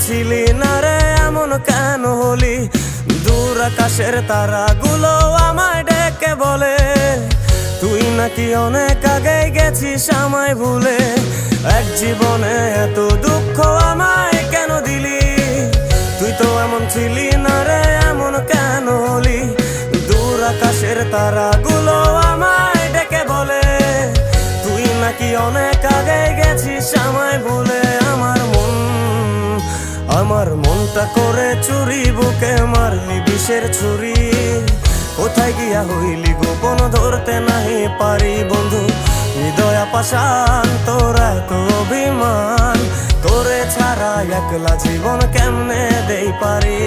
ছিলি না রে এমন কেন হলি? দূর আকাশের তারাগুলো আমায় ডেকে বলে তুই নাকি অনেক আগে গেছিস আমায় ভুলে। এক জীবনে এত দুঃখ আমায় কেন দিলি? তুই তো এমন ছিলি না রে এমন কেন হলি? দূর আকাশের তারাগুলো আমায় ডেকে বলে তুই নাকি অনেক আগে গেছিস আমায় ভুলে। আমার মনটা করে চুরি, বুকে মারলি বিষের ছুরি। কোথায় গিয়া হইলি গোপন ধরতে নাহি পারি বন্ধু। হৃদয় পাষাণ তোর এত অভিমান, তোরে ছাড়া একলা জীবন কেমনে দেই পারি।